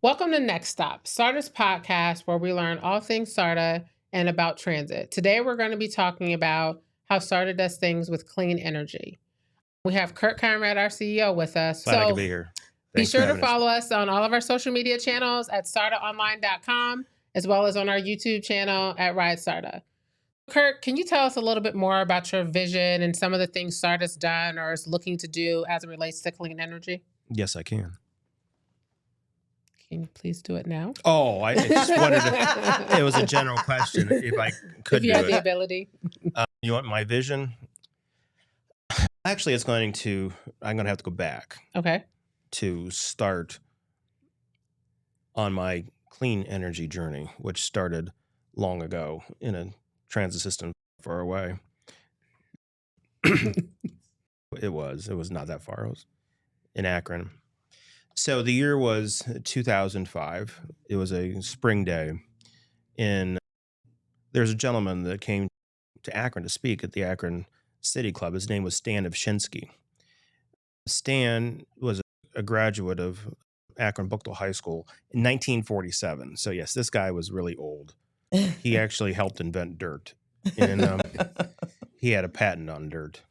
Welcome to Next Stop, SARTA's podcast where we learn all things SARTA and about transit. Today we're going to be talking about how SARTA does things with clean energy. We have Kirt Conrad, our CEO, with us. Glad I could be here. Be Thanks for sure to having us. follow us on all of our social media channels at sartaonline.com, as well as on our YouTube channel at Ride SARTA. Kirt, can you tell us a little bit more about your vision and some of the things SARTA's done or is looking to do as it relates to clean energy? Yes, I can. Can you please do it now? Oh, I just wanted to, it was a general question if I could If you do have the it. ability. You want my vision? Actually, I'm going to have to go back Okay. to start on my clean energy journey, which started long ago in a transit system far away. It was not that far. It was in Akron. So the year was 2005. It was a spring day. And there's a gentleman that came to Akron to speak at the Akron City Club. His name was Stan Ovshinsky. Stan was a graduate of Akron Buchtel High School in 1947. So yes, this guy was really old. He actually helped invent dirt. And he had a patent on dirt.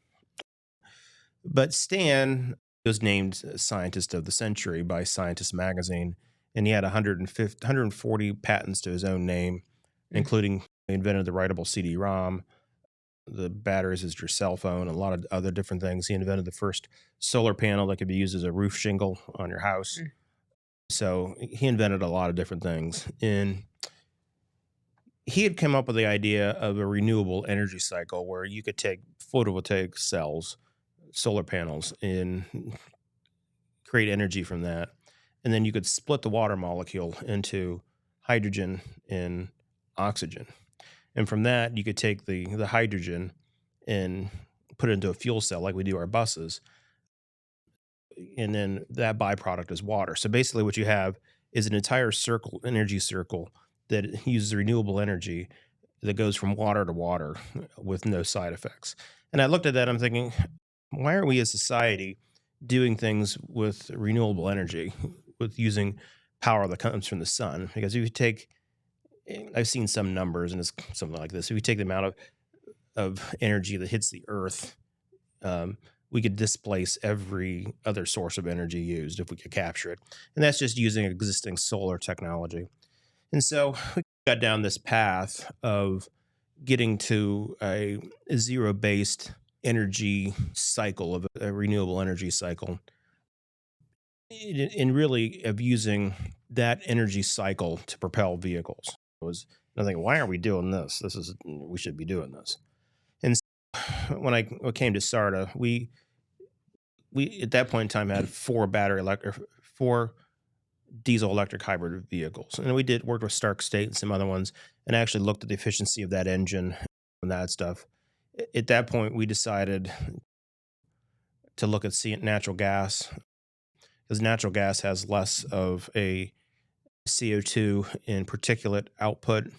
But Stan was named Scientist of the Century by Scientist Magazine, and he had 140 patents to his own name, including he invented the writable CD-ROM, the batteries as your cell phone, a lot of other different things. He invented the first solar panel that could be used as a roof shingle on your house. So he invented a lot of different things. And he had come up with the idea of a renewable energy cycle where you could take photovoltaic cells, solar panels, and create energy from that. And then you could split the water molecule into hydrogen and oxygen. And from that, you could take the hydrogen and put it into a fuel cell like we do our buses. And then that byproduct is water. So basically what you have is an entire energy circle that uses renewable energy that goes from water to water with no side effects. And I looked at that, I'm thinking, why aren't we as society doing things with renewable energy, with using power that comes from the sun? Because if you take, I've seen some numbers, and it's something like this. If you take the amount of energy that hits the earth, we could displace every other source of energy used if we could capture it. And that's just using existing solar technology. And so we got down this path of getting to a zero-based energy cycle, of a renewable energy cycle, and really of using that energy cycle to propel vehicles. I think, why aren't we doing this? We should be doing this. And so when I came to SARTA, we at that point in time had four diesel electric hybrid vehicles. And we worked with Stark State and some other ones and actually looked at the efficiency of that engine and that stuff. At that point, we decided to look at natural gas, because natural gas has less of a CO2 and particulate output.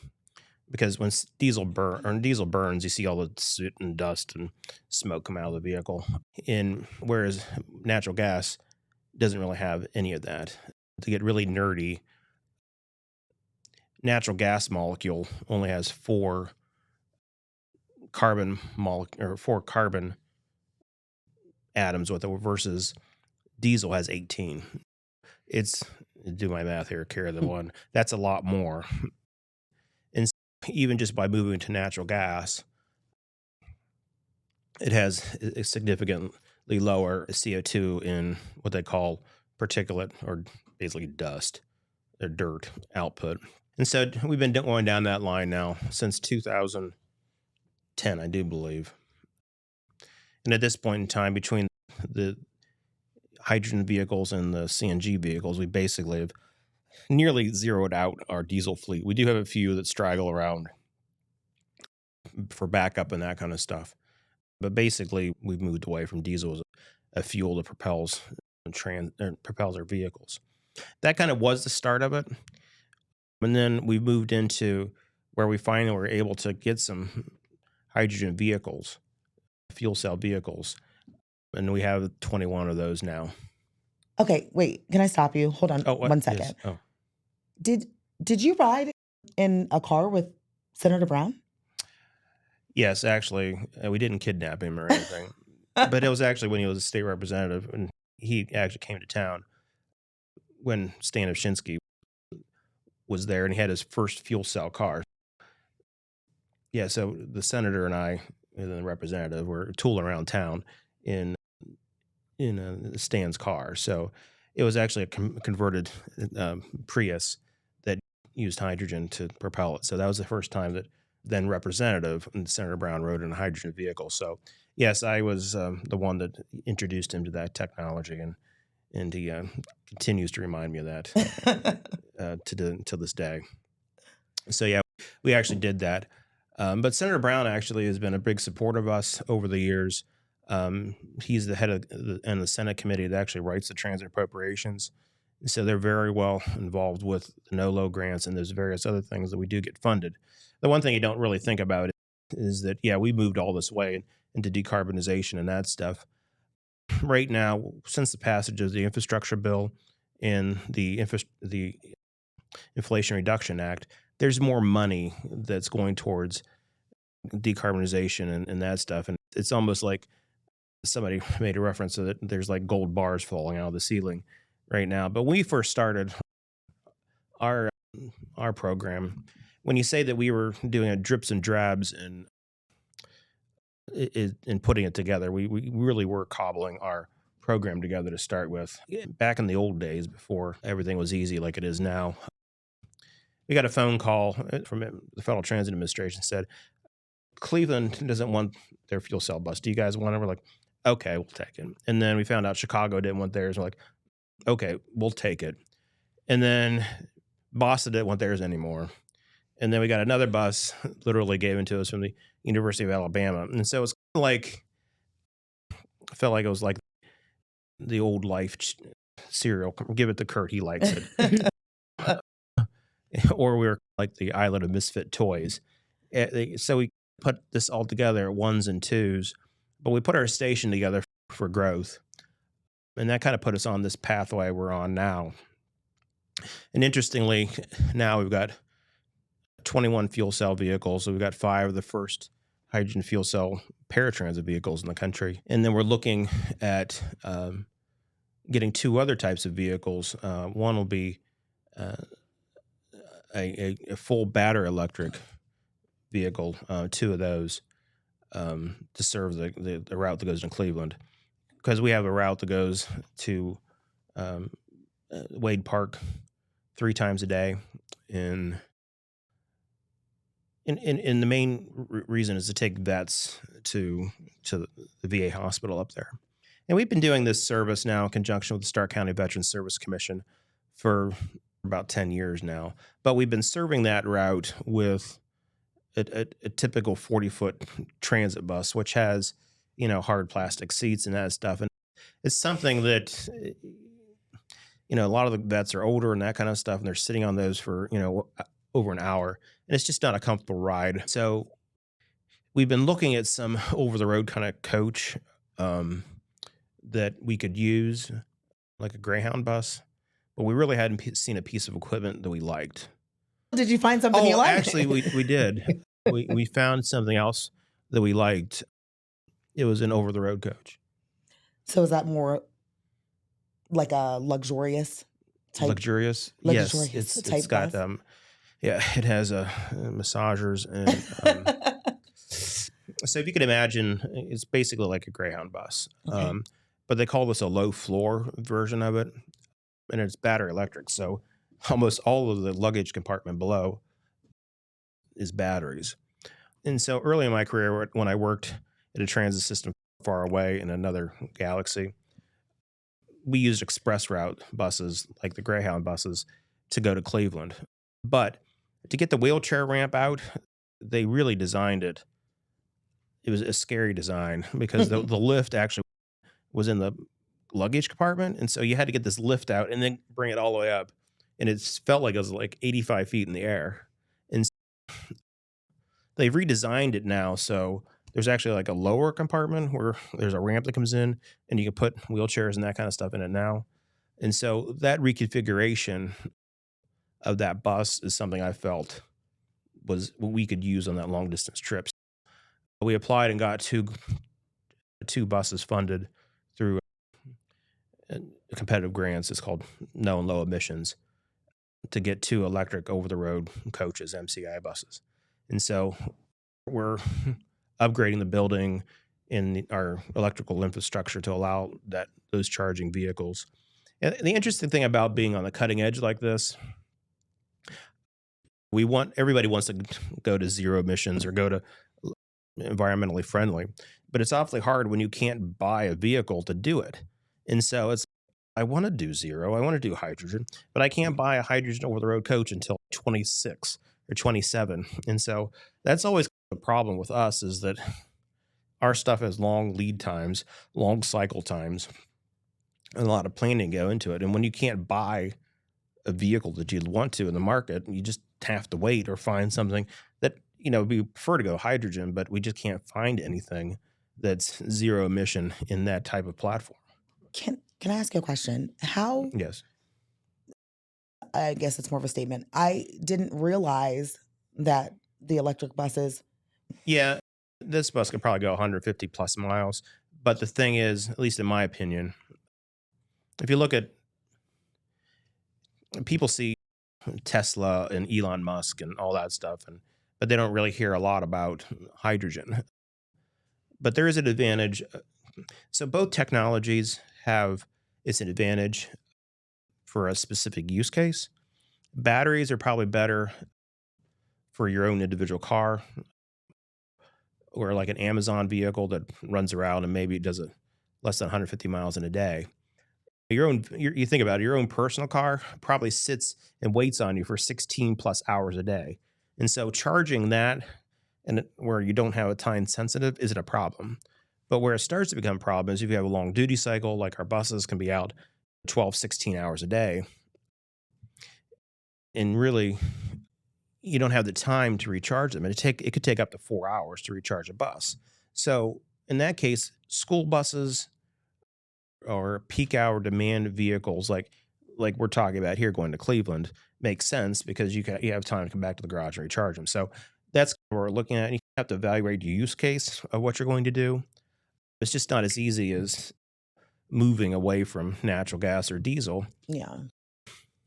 Because when diesel burns, you see all the soot and dust and smoke come out of the vehicle. And whereas natural gas doesn't really have any of that. To get really nerdy, natural gas molecule only has four carbon atoms with it, versus diesel has 18. It's, do my math here, carry the one. That's a lot more. And even just by moving to natural gas, it has a significantly lower CO2 in what they call particulate, or basically dust or dirt output. And so we've been going down that line now since 2010, I do believe. And at this point in time, between the hydrogen vehicles and the CNG vehicles, we basically have nearly zeroed out our diesel fleet. We do have a few that straggle around for backup and that kind of stuff. But basically, we've moved away from diesel as a fuel that propels our vehicles. That kind of was the start of it. And then we moved into where we finally were able to get some hydrogen vehicles, fuel cell vehicles. And we have 21 of those now. Okay, wait. Can I stop you? Hold on Oh, what? 1 second. Yes. Oh. Did you ride in a car with Senator Brown? Yes, actually, we didn't kidnap him or anything, but it was actually when he was a state representative, and he actually came to town when Stan Ovshinsky was there, and he had his first fuel cell car. Yeah, so the senator and I, and the representative, were tooling around town in Stan's car. So it was actually a converted Prius that used hydrogen to propel it. So that was the first time that then Representative and Senator Brown rode in a hydrogen vehicle. So yes, I was the one that introduced him to that technology, and he continues to remind me of that to this day. So yeah, we actually did that. But Senator Brown actually has been a big supporter of us over the years. He's the head of the Senate committee that actually writes the transit appropriations. So they're very well involved with the no-low grants, and there's various other things that we do get funded. The one thing you don't really think about is that, yeah, we moved all this way into decarbonization and that stuff. Right now, since the passage of the infrastructure bill and the Inflation Reduction Act, there's more money that's going towards decarbonization and that stuff. And it's almost like somebody made a reference to that there's like gold bars falling out of the ceiling right now. But when we first started our program, when you say that we were doing a drips and drabs and putting it together, we really were cobbling our program together to start with. Back in the old days, before everything was easy like it is now, we got a phone call from the Federal Transit Administration, said, Cleveland doesn't want their fuel cell bus. Do you guys want it? We're like, okay, we'll take it. And then we found out Chicago didn't want theirs. We're like, okay, we'll take it. And then Boston didn't want theirs anymore. And then we got another bus literally given to us from the University of Alabama. And so it's like, I felt like it was like the old Life cereal. Give it to Kirt, he likes it. Or we were like the island of misfit toys. So we put this all together at ones and twos, but we put our station together for growth. And that kind of put us on this pathway we're on now. And interestingly, now we've got 21 fuel cell vehicles. So we've got 5 of the first hydrogen fuel cell paratransit vehicles in the country. And then we're looking at getting 2 other types of vehicles. One will be a full battery electric vehicle, 2 of those to serve the route that goes to Cleveland, because we have a route that goes to Wade Park 3 times a day. And the main reason is to take vets to the VA hospital up there. And we've been doing this service now in conjunction with the Stark County Veterans Service Commission for about 10 years now. But we've been serving that route with a typical 40-foot transit bus, which has, hard plastic seats and that stuff. And it's something that, a lot of the vets are older and that kind of stuff, and they're sitting on those for, over an hour. And it's just not a comfortable ride. So we've been looking at some over-the-road kind of coach that we could use, like a Greyhound bus. But we really hadn't seen a piece of equipment that we liked. Did you find something you liked? Actually, we did. we found something else that we liked. It was an over-the-road coach. So is that more like a luxurious type? Luxurious? Yes. It's got, it has massagers. And so if you could imagine, it's basically like a Greyhound bus. Okay. But they call this a low-floor version of it. And it's battery electric. So almost all of the luggage compartment below is batteries. And so early in my career, when I worked at a transit system far away in another galaxy, we used express route buses like the Greyhound buses to go to Cleveland. But to get the wheelchair ramp out, they really designed it. It was a scary design because the lift actually was in the luggage compartment. And so you had to get this lift out and then bring it all the way up. And it felt like it was like 85 feet in the air. And they've redesigned it now. So there's actually like a lower compartment where there's a ramp that comes in and you can put wheelchairs and that kind of stuff in it now. And so that reconfiguration of that bus is something I felt was what we could use on that long distance trips. We applied and got two buses funded through competitive grants. It's called no and low emissions, to get two electric over the road coaches, MCI buses. And so we're upgrading the building in our electrical infrastructure to allow those charging vehicles. And the interesting thing about being on the cutting edge like this, everybody wants to go to zero emissions or go to environmentally friendly, but it's awfully hard when you can't buy a vehicle to do it. And so I want to do zero, I want to do hydrogen, but I can't buy a hydrogen over the road coach until 26 or 27. And so that's always the problem with us, is that our stuff has long lead times, long cycle times, and a lot of planning go into it. And when you can't buy a vehicle that you'd want to in the market, you just have to wait or find something that, we prefer to go hydrogen, but we just can't find anything that's zero emission in that type of platform. Can I ask you a question? How, Yes. I guess it's more of a statement. I didn't realize that the electric buses, Yeah, this bus could probably go 150 plus miles. But the thing is, at least in my opinion, if you look at, people see Tesla and Elon Musk and all that stuff, but they don't really hear a lot about hydrogen. But there is an advantage. So both technologies have its advantage for a specific use case. Batteries are probably better for your own individual car, or like an Amazon vehicle that runs around and maybe does less than 150 miles in a day. You think about it, your own personal car probably sits and waits on you for 16 plus hours a day. And so charging that, and where you don't have a time sensitive, isn't a problem. But where it starts to become a problem is if you have a long duty cycle, like our buses can be out 12, 16 hours a day. And really, you don't have the time to recharge them. And it could take up to 4 hours to recharge a bus. So in that case, school buses or peak hour demand vehicles like we're talking about here going to Cleveland makes sense, because you have time to come back to the garage and recharge them. So that's what we're looking at. And you have to evaluate your use case of what you're going to do. It's just not as easy as moving away from natural gas or diesel. yeah.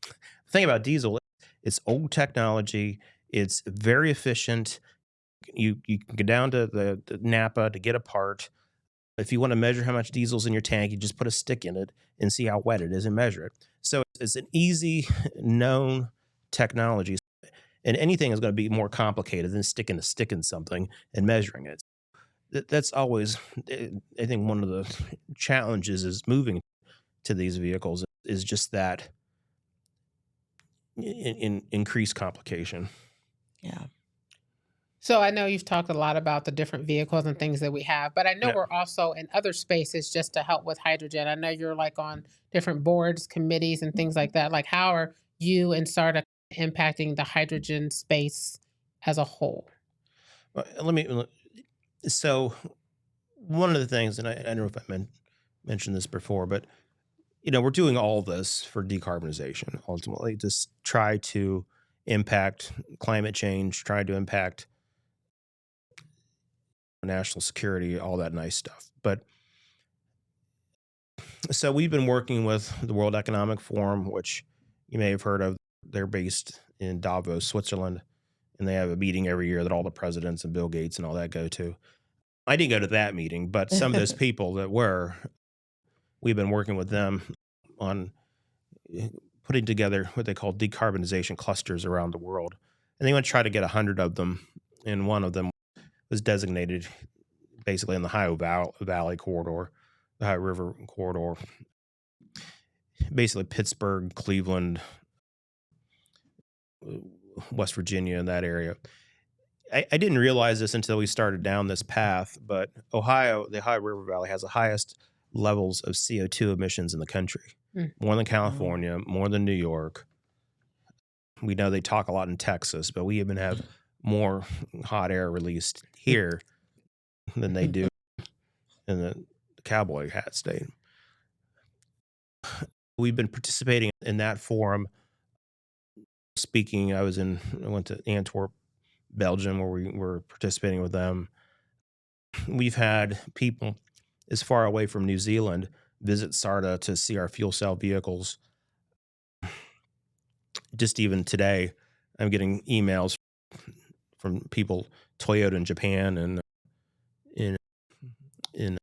The thing about diesel, it's old technology. It's very efficient. You can go down to the Napa to get a part. If you want to measure how much diesel's in your tank, you just put a stick in it and see how wet it is and measure it. So it's an easy, known technology. And anything is going to be more complicated than sticking a stick in something and measuring it. That's always, I think, one of the challenges is moving to these vehicles is just that increased complication. Yeah. So I know you've talked a lot about the different vehicles and things that we have, but I know Yeah. we're also in other spaces just to help with hydrogen. I know you're like on different boards, committees, and things like that. Like, how are you and SARTA impacting the hydrogen space as a whole? So one of the things, and I don't know if I mentioned this before, but we're doing all this for decarbonization, ultimately, to try to impact climate change, try to impact national security, all that nice stuff. But so we've been working with the World Economic Forum, which you may have heard of. They're based in Davos, Switzerland, and they have a meeting every year that all the presidents and Bill Gates and all that go to. I didn't go to that meeting, but some of those people that we've been working with them on putting together what they call decarbonization clusters around the world. And they want to try to get 100 of them. And one of them was designated basically in the Ohio Valley corridor, the Ohio River corridor, basically Pittsburgh, Cleveland, West Virginia, in that area. I didn't realize this until we started down this path, but the Ohio River Valley has the highest levels of CO2 emissions in the country, more than California, more than New York. We know they talk a lot in Texas, but we even have more hot air released here than they do in the cowboy hat state. We've been participating in that forum speaking. I went to Antwerp, Belgium, where we were participating with them. We've had people as far away from New Zealand visit SARTA to see our fuel cell vehicles. Just even today, I'm getting emails from people, Toyota in Japan and in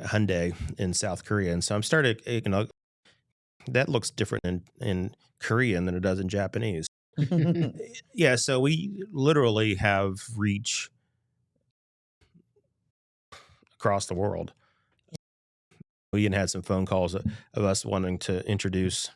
Hyundai in South Korea. And so I'm starting, that looks different in Korean than it does in Japanese. Yeah, so we literally have reach across the world. We even had some phone calls of us wanting to introduce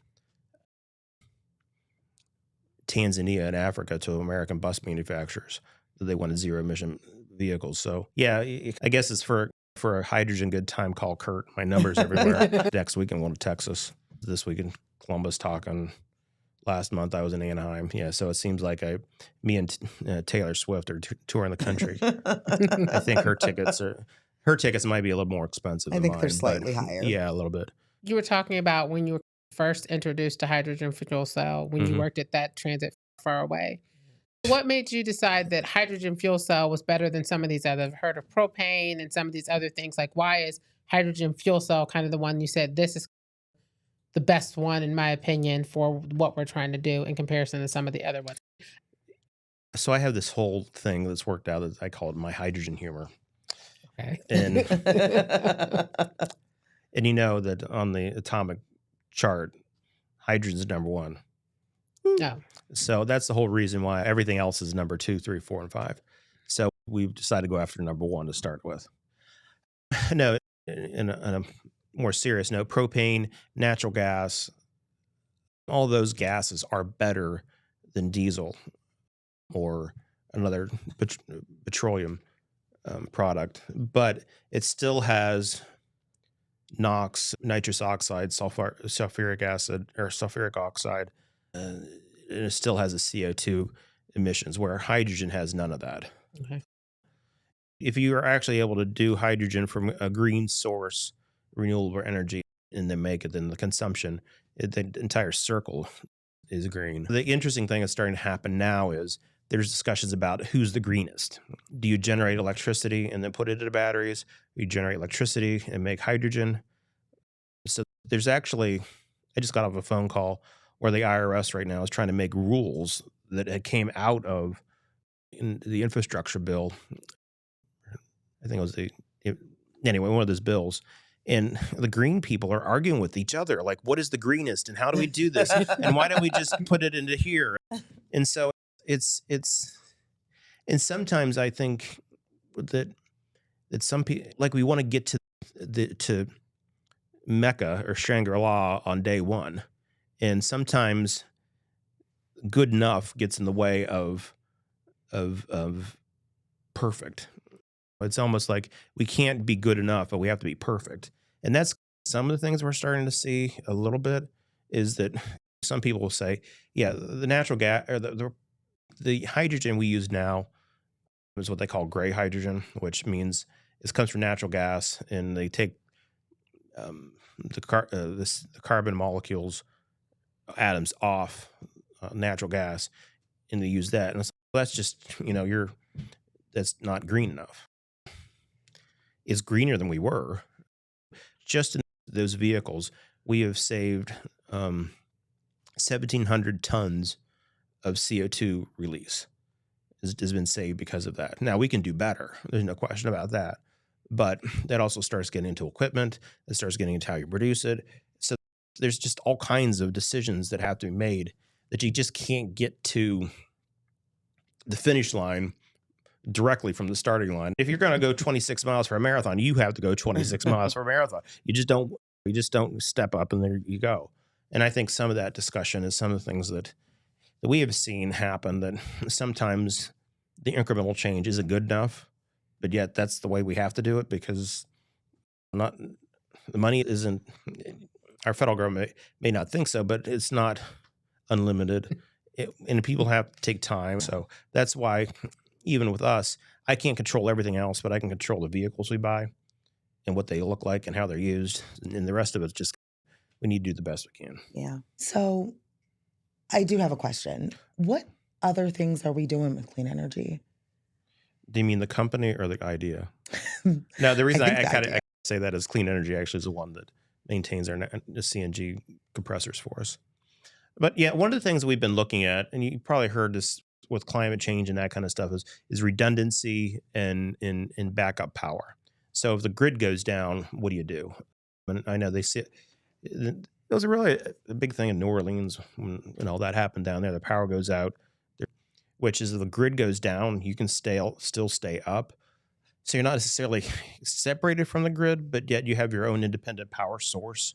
Tanzania and Africa to American bus manufacturers. They wanted zero emission vehicles. So yeah, I guess it's for a hydrogen good time. Call Kirt. My number's everywhere. Next week I'm going to Texas. This week in Columbus talking. Last month I was in Anaheim. Yeah, so it seems like me and Taylor Swift are touring the country. I think her tickets might be a little more expensive. I think they're slightly but, higher. Yeah, a little bit. You were talking about when you were first introduced to hydrogen fuel cell, when you worked at that transit far away. What made you decide that hydrogen fuel cell was better than some of these other? I've heard of propane and some of these other things. Like, why is hydrogen fuel cell kind of the one you said, this is the best one, in my opinion, for what we're trying to do in comparison to some of the other ones? So I have this whole thing that's worked out that I call it my hydrogen humor. Okay. And and you know that on the atomic chart, hydrogen's number one. No. So that's the whole reason why everything else is number 2, 3, 4, and 5. So we've decided to go after number 1 to start with. No, in a more serious note, propane, natural gas, all those gases are better than diesel or another petroleum product, but it still has NOx, nitrous oxide, sulfuric acid, or sulfuric oxide, and it still has a CO2 emissions, where hydrogen has none of that. Okay. If you are actually able to do hydrogen from a green source, renewable energy, and then make it, then the consumption, the entire circle is green. The interesting thing that's starting to happen now is there's discussions about who's the greenest. Do you generate electricity and then put it into batteries? You generate electricity and make hydrogen. So there's actually, I just got off a phone call where the IRS right now is trying to make rules that came out of the infrastructure bill. I think it was anyway, one of those bills. And the green people are arguing with each other, like, what is the greenest and how do we do this? And why don't we just put it into here? And so it's and sometimes I think that some people, like, we want to get to Mecca or Shangri-La on day one. And sometimes good enough gets in the way of perfect. It's almost like we can't be good enough, but we have to be perfect. And that's some of the things we're starting to see a little bit, is that some people will say, yeah, the natural gas or the hydrogen we use now is what they call gray hydrogen, which means it comes from natural gas, and they take the carbon molecules, atoms off natural gas, and they use that. And that's just, that's not green enough. It's greener than we were. Just in those vehicles, we have saved 1,700 tons of CO2 release has been saved because of that. Now, we can do better. There's no question about that. But that also starts getting into equipment. It starts getting into how you produce it. So there's just all kinds of decisions that have to be made that you just can't get to the finish line directly from the starting line. If you're going to go 26 miles for a marathon, you have to go 26 miles for a marathon. You just don't step up and there you go. And I think some of that discussion is some of the things that we have seen happen, that sometimes the incremental change isn't good enough, but yet that's the way we have to do it, because the money isn't, our federal government may not think so, but it's not unlimited. And people have to take time. So that's why, even with us, I can't control everything else, but I can control the vehicles we buy and what they look like and how they're used. And the rest of it's just, we need to do the best we can. Yeah. So I do have a question. What other things are we doing with clean energy? Do you mean the company or the idea? No, the reason think I the kind of idea. say that is clean energy actually is the one that maintains our CNG compressors for us. But yeah, one of the things we've been looking at, and you probably heard this with climate change and that kind of stuff, is redundancy and in backup power. So if the grid goes down, what do you do? And I know they see it was really a big thing in New Orleans when all that happened down there. The power goes out, which is if the grid goes down, you can still stay up. So you're not necessarily separated from the grid, but yet you have your own independent power source.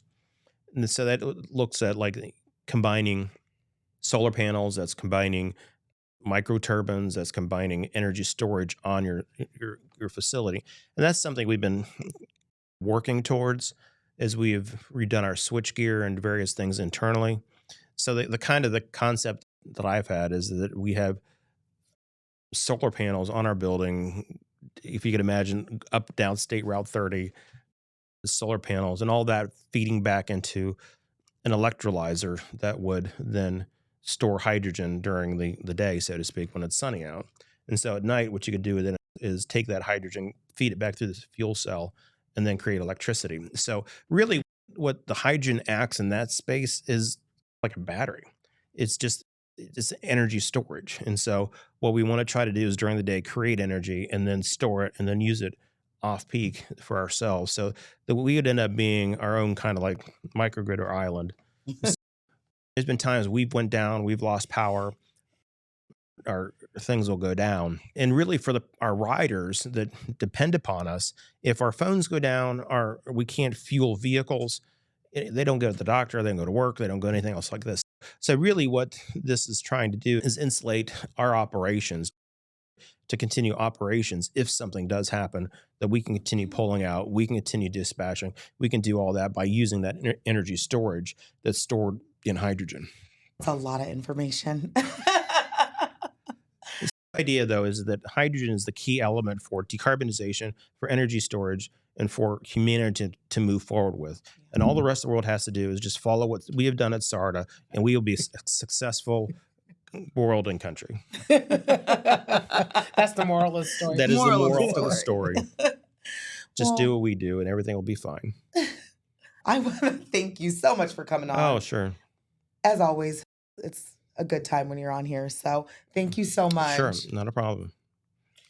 And so that looks at like combining solar panels, that's combining micro turbines, that's combining energy storage on your facility. And that's something we've been working towards as we have redone our switchgear and various things internally. So the kind of the concept that I've had is that we have solar panels on our building. If you could imagine up down State Route 30, the solar panels and all that feeding back into an electrolyzer that would then store hydrogen during the day, so to speak, when it's sunny out. And so at night, what you could do with it is take that hydrogen, feed it back through this fuel cell, and then create electricity. So really what the hydrogen acts in that space is like a battery. It's energy storage. And so what we want to try to do is during the day, create energy and then store it and then use it off peak for ourselves. So that we would end up being our own kind of like microgrid or island. There's been times we've went down, we've lost power, our things will go down. And really for our riders that depend upon us, if our phones go down or we can't fuel vehicles, they don't go to the doctor, they don't go to work, they don't go anything else like this. So really what this is trying to do is insulate our operations to continue operations if something does happen, that we can continue pulling out, we can continue dispatching, we can do all that by using that energy storage that's stored in hydrogen. It's a lot of information. The idea, though, is that hydrogen is the key element for decarbonization, for energy storage, and for humanity to move forward with. And all the rest of the world has to do is just follow what we have done at SARTA, and we will be a successful world and country. That's the moral of the story. That is the moral of the story. Just do what we do, and everything will be fine. I want to thank you so much for coming on. Oh, sure. As always, it's a good time when you're on here. So thank you so much. Sure, not a problem.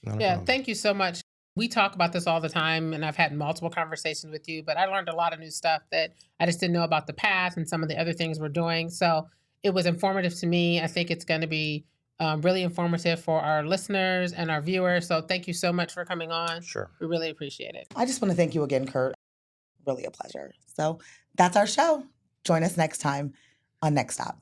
Thank you so much. We talk about this all the time, and I've had multiple conversations with you, but I learned a lot of new stuff that I just didn't know about the path and some of the other things we're doing. So it was informative to me. I think it's going to be really informative for our listeners and our viewers. So thank you so much for coming on. Sure. We really appreciate it. I just want to thank you again, Kirt. Really a pleasure. So that's our show. Join us next time on Next Stop.